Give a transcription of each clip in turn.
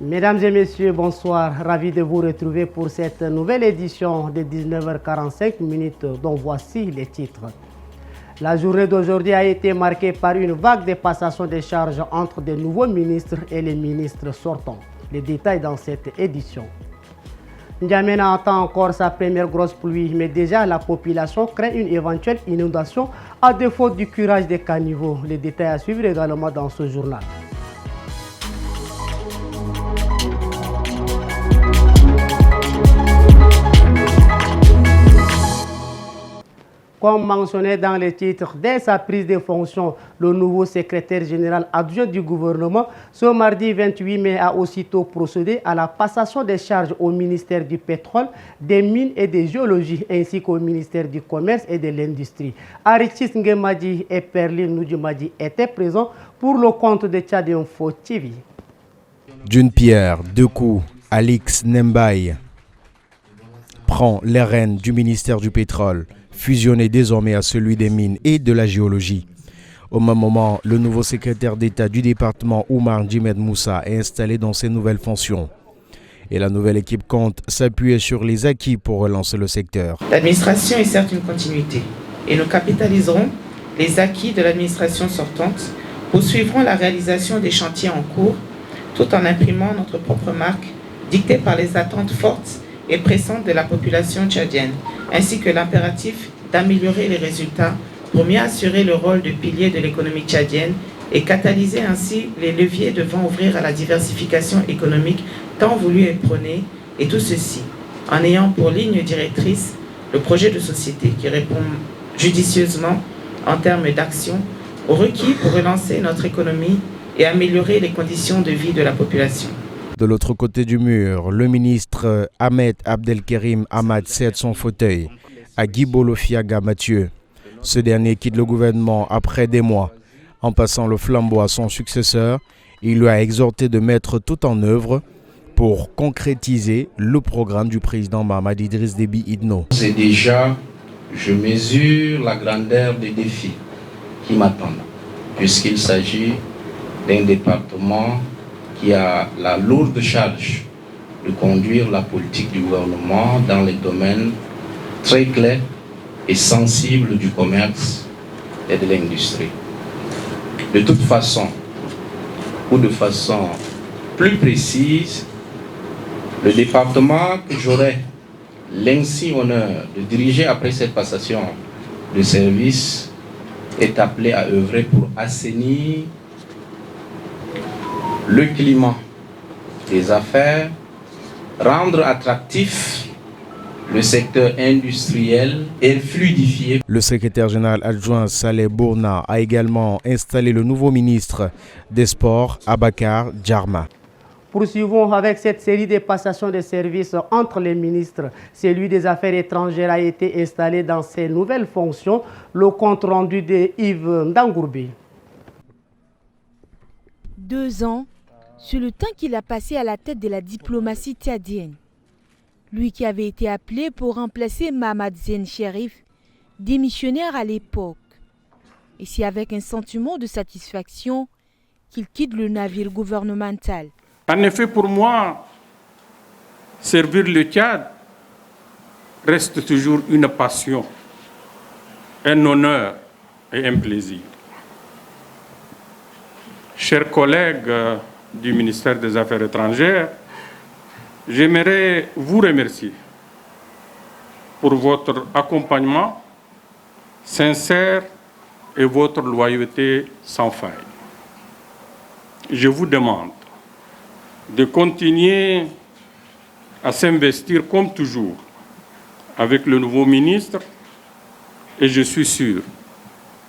Mesdames et messieurs, bonsoir. Ravi de vous retrouver pour cette nouvelle édition de 19h45 dont voici les titres. La journée d'aujourd'hui a été marquée par une vague de passation de charges entre de nouveaux ministres et les ministres sortants. Les détails dans cette édition. N'Djamena attend encore sa première grosse pluie, mais déjà la population craint une éventuelle inondation à défaut du curage des caniveaux. Les détails à suivre également dans ce journal. Comme mentionné dans les titres, dès sa prise de fonction, le nouveau secrétaire général adjoint du gouvernement, ce mardi 28 mai, a aussitôt procédé à la passation des charges au ministère du pétrole, des mines et des géologies, ainsi qu'au ministère du commerce et de l'industrie. Arichis Ngemadi et Perlin Noudjumadi étaient présents pour le compte de Tchad Info TV. D'une pierre, deux coups, Alix Nembaye prend les rênes du ministère du pétrole, fusionné désormais à celui des mines et de la géologie. Au même moment, le nouveau secrétaire d'État du département, Oumar Djimed Moussa, est installé dans ses nouvelles fonctions. Et la nouvelle équipe compte s'appuyer sur les acquis pour relancer le secteur. L'administration est certes une continuité et nous capitaliserons les acquis de l'administration sortante, poursuivrons la réalisation des chantiers en cours, tout en imprimant notre propre marque, dictée par les attentes fortes et pressantes de la population tchadienne, ainsi que l'impératif d'améliorer les résultats pour mieux assurer le rôle de pilier de l'économie tchadienne et catalyser ainsi les leviers devant ouvrir à la diversification économique tant voulue et prônée, et tout ceci en ayant pour ligne directrice le projet de société qui répond judicieusement en termes d'action aux requis pour relancer notre économie et améliorer les conditions de vie de la population. De l'autre côté du mur, le ministre Ahmed Abdelkerim Ahmad cède son fauteuil à Guy Bolofiaga Mathieu. Ce dernier quitte le gouvernement après des mois. En passant le flambeau à son successeur, il lui a exhorté de mettre tout en œuvre pour concrétiser le programme du président Mahamadou Idriss Déby Itno. C'est déjà, je mesure la grandeur des défis qui m'attendent, puisqu'il s'agit d'un département qui a la lourde charge de conduire la politique du gouvernement dans les domaines très clairs et sensibles du commerce et de l'industrie. De toute façon, ou de façon plus précise, le département que j'aurai l'insigne honneur de diriger après cette passation de service est appelé à œuvrer pour assainir le climat des affaires, rendre attractif le secteur industriel et fluidifier. Le secrétaire général adjoint Saleh Bourna a également installé le nouveau ministre des Sports, Abakar Djarma. Poursuivons avec cette série de passations de services entre les ministres. Celui des Affaires étrangères a été installé dans ses nouvelles fonctions. Le compte rendu de Yves Ndangourbi. 2 ans sur le temps qu'il a passé à la tête de la diplomatie tchadienne. Lui qui avait été appelé pour remplacer Mahamad Zen Sherif, démissionnaire à l'époque. Et c'est avec un sentiment de satisfaction qu'il quitte le navire gouvernemental. En effet, pour moi, servir le Tchad reste toujours une passion, un honneur et un plaisir. Chers collègues du ministère des Affaires étrangères, j'aimerais vous remercier pour votre accompagnement sincère et votre loyauté sans faille. Je vous demande de continuer à s'investir comme toujours avec le nouveau ministre et je suis sûr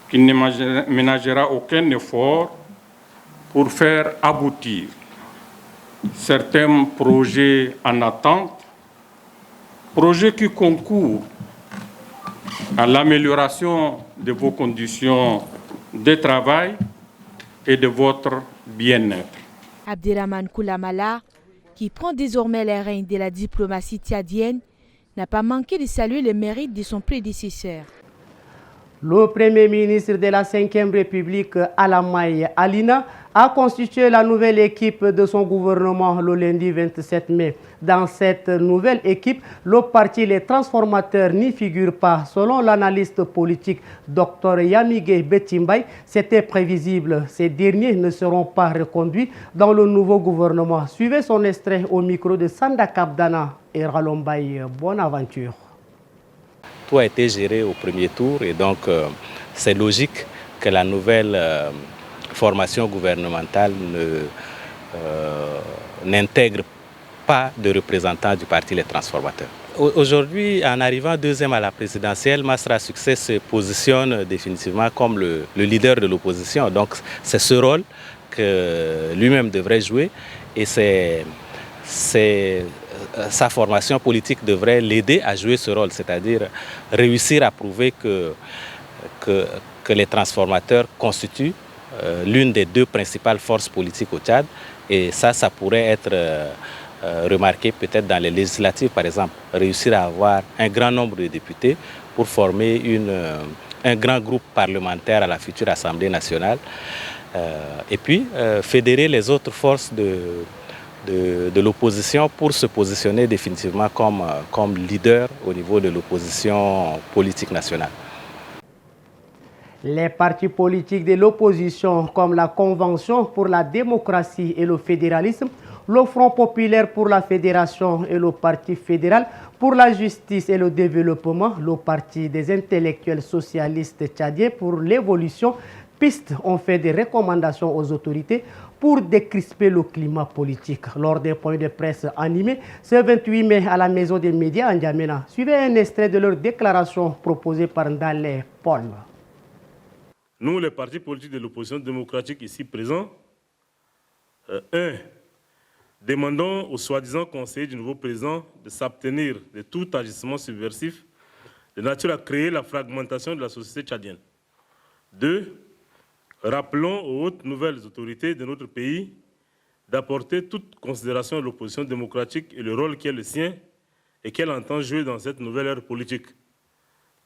qu'il ne ménagera aucun effort pour faire aboutir certains projets en attente, projets qui concourent à l'amélioration de vos conditions de travail et de votre bien-être. Abderrahmane Koulamala, qui prend désormais les rênes de la diplomatie tchadienne, n'a pas manqué de saluer les mérites de son prédécesseur. Le Premier ministre de la 5e République, Alamaye Alina, a constitué la nouvelle équipe de son gouvernement le lundi 27 mai. Dans cette nouvelle équipe, le parti Les Transformateurs n'y figure pas. Selon l'analyste politique Dr Yamige Betimbay, c'était prévisible. Ces derniers ne seront pas reconduits dans le nouveau gouvernement. Suivez son extrait au micro de Sanda Kapdana et Ralombaye. Bonne aventure. Tout a été géré au premier tour et donc c'est logique que la nouvelle formation gouvernementale n'intègre pas de représentants du parti Les Transformateurs. Aujourd'hui, en arrivant deuxième à la présidentielle, Masra Succès se positionne définitivement comme le leader de l'opposition. Donc c'est ce rôle que lui-même devrait jouer et sa formation politique devrait l'aider à jouer ce rôle, c'est-à-dire réussir à prouver que les transformateurs constituent l'une des deux principales forces politiques au Tchad. Et ça pourrait être remarqué peut-être dans les législatives, par exemple, réussir à avoir un grand nombre de députés pour former un grand groupe parlementaire à la future Assemblée nationale. Et puis fédérer les autres forces de l'opposition pour se positionner définitivement comme leader au niveau de l'opposition politique nationale. Les partis politiques de l'opposition comme la Convention pour la démocratie et le fédéralisme, le Front populaire pour la fédération et le Parti fédéral pour la justice et le développement, le Parti des intellectuels socialistes tchadiens pour l'évolution, PIST ont fait des recommandations aux autorités pour décrisper le climat politique. Lors des points de presse animés ce 28 mai à la Maison des médias à N'Djamena, suivez un extrait de leur déclaration proposée par Ndale Paul. Nous, les partis politiques de l'opposition démocratique ici présents, demandons aux soi-disant conseillers du nouveau président de s'abstenir de tout agissement subversif de nature à créer la fragmentation de la société tchadienne. 2. Rappelons aux hautes nouvelles autorités de notre pays d'apporter toute considération à l'opposition démocratique et le rôle qui est le sien et qu'elle entend jouer dans cette nouvelle ère politique.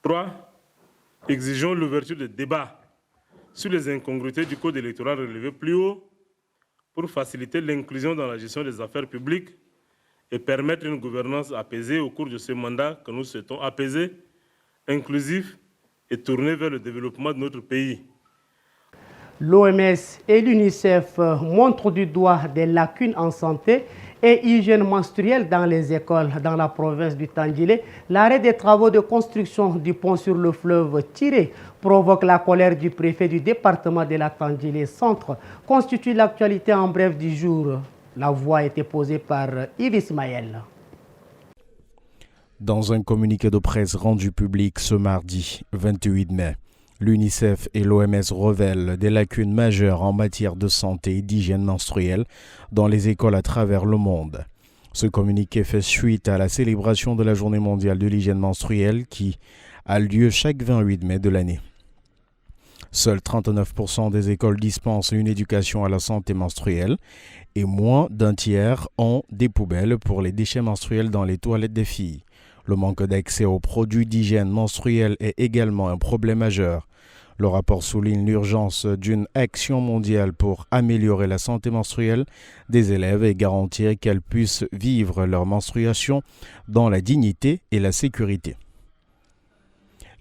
3. Exigeons l'ouverture de débats sur les incongruités du code électoral relevé plus haut pour faciliter l'inclusion dans la gestion des affaires publiques et permettre une gouvernance apaisée au cours de ce mandat que nous souhaitons apaisé, inclusif et tourné vers le développement de notre pays. L'OMS et l'UNICEF montrent du doigt des lacunes en santé et hygiène menstruelle dans les écoles dans la province du Tandjilé. L'arrêt des travaux de construction du pont sur le fleuve Tiré provoque la colère du préfet du département de la Tandjilé Centre, constitue l'actualité en bref du jour. La voix a été posée par Yves Ismaël. Dans un communiqué de presse rendu public ce mardi 28 mai, l'UNICEF et l'OMS révèlent des lacunes majeures en matière de santé et d'hygiène menstruelle dans les écoles à travers le monde. Ce communiqué fait suite à la célébration de la Journée mondiale de l'hygiène menstruelle qui a lieu chaque 28 mai de l'année. Seuls 39% des écoles dispensent une éducation à la santé menstruelle et moins d'un tiers ont des poubelles pour les déchets menstruels dans les toilettes des filles. Le manque d'accès aux produits d'hygiène menstruelle est également un problème majeur. Le rapport souligne l'urgence d'une action mondiale pour améliorer la santé menstruelle des élèves et garantir qu'elles puissent vivre leur menstruation dans la dignité et la sécurité.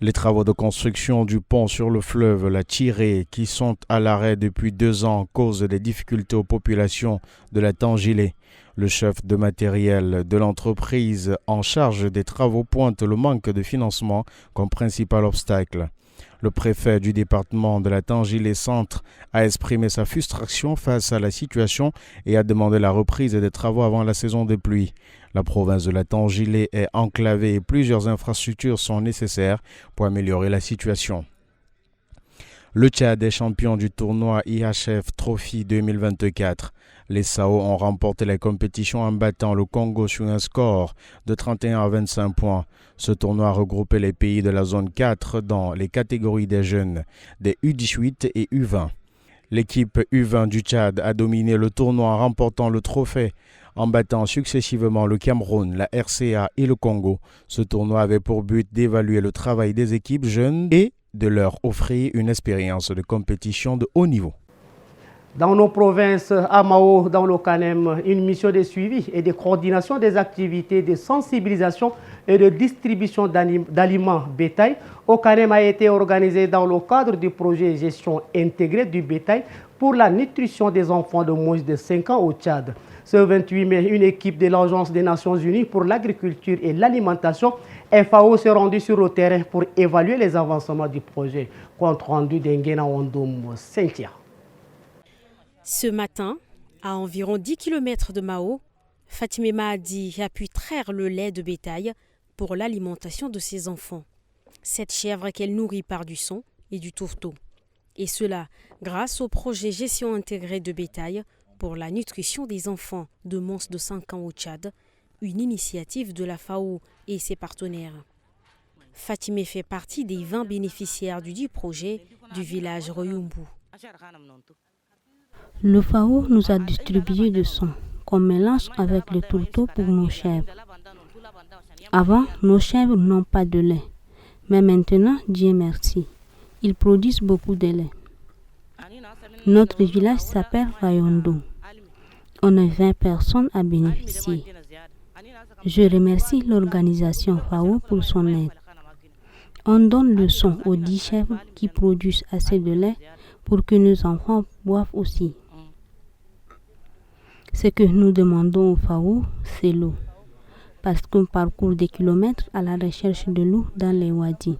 Les travaux de construction du pont sur le fleuve La Tirée, qui sont à l'arrêt depuis 2 ans, causent des difficultés aux populations de la Tandjilé. Le chef de matériel de l'entreprise en charge des travaux pointe le manque de financement comme principal obstacle. Le préfet du département de la Tandjilé Centre a exprimé sa frustration face à la situation et a demandé la reprise des travaux avant la saison des pluies. La province de la Tandjilé est enclavée et plusieurs infrastructures sont nécessaires pour améliorer la situation. Le Tchad est champion du tournoi IHF Trophy 2024. Les Sao ont remporté la compétition en battant le Congo sur un score de 31 à 25 points. Ce tournoi a regroupé les pays de la zone 4 dans les catégories des jeunes, des U18 et U20. L'équipe U20 du Tchad a dominé le tournoi en remportant le trophée en battant successivement le Cameroun, la RCA et le Congo. Ce tournoi avait pour but d'évaluer le travail des équipes jeunes et de leur offrir une expérience de compétition de haut niveau. Dans nos provinces, à Mao, dans le Kanem, une mission de suivi et de coordination des activités de sensibilisation et de distribution d'aliments bétail au Kanem a été organisée dans le cadre du projet Gestion intégrée du bétail pour la nutrition des enfants de moins de 5 ans au Tchad. Ce 28 mai, une équipe de l'Agence des Nations Unies pour l'agriculture et l'alimentation, FAO, s'est rendue sur le terrain pour évaluer les avancements du projet. Compte rendu d'Engena Wondoum Cynthia. Ce matin, à environ 10 km de Mao, Fatimé Mahadi a pu traire le lait de bétail pour l'alimentation de ses enfants. Cette chèvre qu'elle nourrit par du son et du tourteau. Et cela grâce au projet Gestion intégrée de bétail pour la nutrition des enfants de moins de 5 ans au Tchad, une initiative de la FAO et ses partenaires. Fatimé fait partie des 20 bénéficiaires du projet du village Royumbu. Le FAO nous a distribué du son qu'on mélange avec le tourteau pour nos chèvres. Avant, nos chèvres n'ont pas de lait. Mais maintenant, Dieu merci, ils produisent beaucoup de lait. Notre village s'appelle Rayondo. On est 20 personnes à bénéficier. Je remercie l'organisation FAO pour son aide. On donne le son aux 10 chèvres qui produisent assez de lait pour que nos enfants boivent aussi. Ce que nous demandons au FAO, c'est l'eau, parce qu'on parcourt des kilomètres à la recherche de l'eau dans les wadis.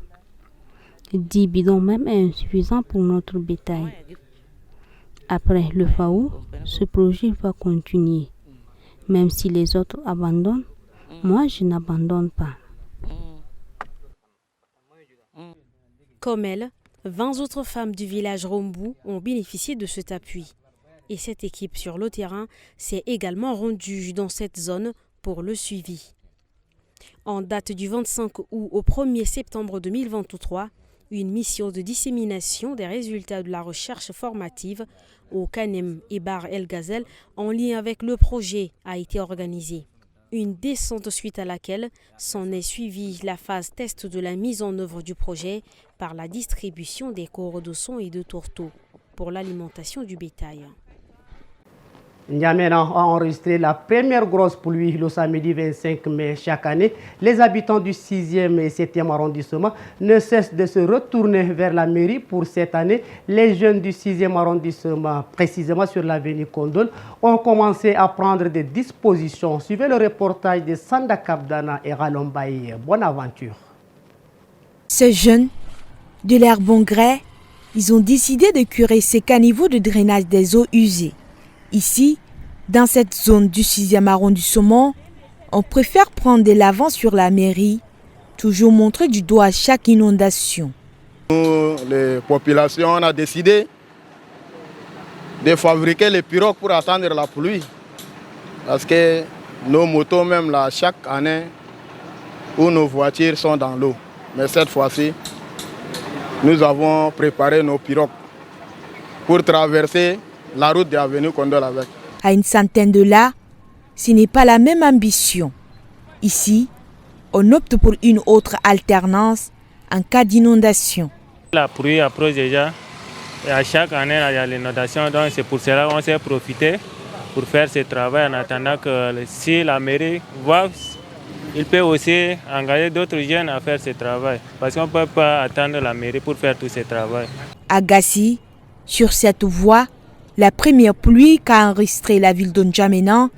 10 bidons même est insuffisant pour notre bétail. Après le FAO, ce projet va continuer. Même si les autres abandonnent, moi je n'abandonne pas. Comme elle, 20 autres femmes du village Rombu ont bénéficié de cet appui. Et cette équipe sur le terrain s'est également rendue dans cette zone pour le suivi. En date du 25 août au 1er septembre 2023, une mission de dissémination des résultats de la recherche formative au Kanem et Bar El Ghazel en lien avec le projet a été organisée. Une descente suite à laquelle s'en est suivie la phase test de la mise en œuvre du projet par la distribution des corps de son et de tourteaux pour l'alimentation du bétail. N'Djamena a enregistré la première grosse pluie le samedi 25 mai chaque année. Les habitants du 6e et 7e arrondissement ne cessent de se retourner vers la mairie pour cette année. Les jeunes du 6e arrondissement, précisément sur l'avenue Kondol, ont commencé à prendre des dispositions. Suivez le reportage de Sanda Kabdana et Ralombaye. Bonne aventure. Ces jeunes, de leur bon gré, ils ont décidé de curer ces caniveaux de drainage des eaux usées. Ici, dans cette zone du 6e arrondissement, on préfère prendre de l'avance sur la mairie, toujours montrer du doigt à chaque inondation. Nous, les populations, on a décidé de fabriquer les pirogues pour attendre la pluie. Parce que nos motos, même là, chaque année, où nos voitures sont dans l'eau. Mais cette fois-ci, nous avons préparé nos pirogues pour traverser la route de l'avenue Kondol avec. À une centaine de là, ce n'est pas la même ambition. Ici, on opte pour une autre alternance en cas d'inondation. La pluie approche déjà et à chaque année il y a l'inondation, donc c'est pour cela qu'on s'est profité pour faire ce travail en attendant que si la mairie voit, il peut aussi engager d'autres jeunes à faire ce travail parce qu'on ne peut pas attendre la mairie pour faire tout ce travail. À Gassi, sur cette voie, la première pluie qu'a enregistré la ville de N'Djamena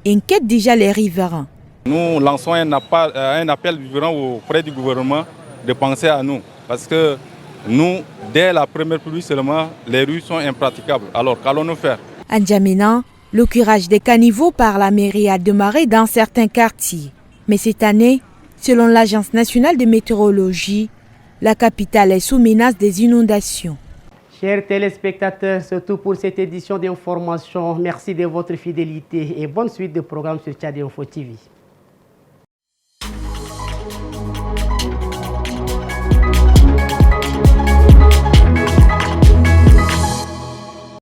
inquiète déjà les riverains. Nous lançons un appel vibrant auprès du gouvernement de penser à nous. Parce que nous, dès la première pluie seulement, les rues sont impraticables. Alors qu'allons-nous faire? À N'Djamena, le curage des caniveaux par la mairie a démarré dans certains quartiers. Mais cette année, selon l'Agence nationale de météorologie, la capitale est sous menace des inondations. Chers téléspectateurs, c'est tout pour cette édition d'information. Merci de votre fidélité et bonne suite de programmes sur Tchad Info TV.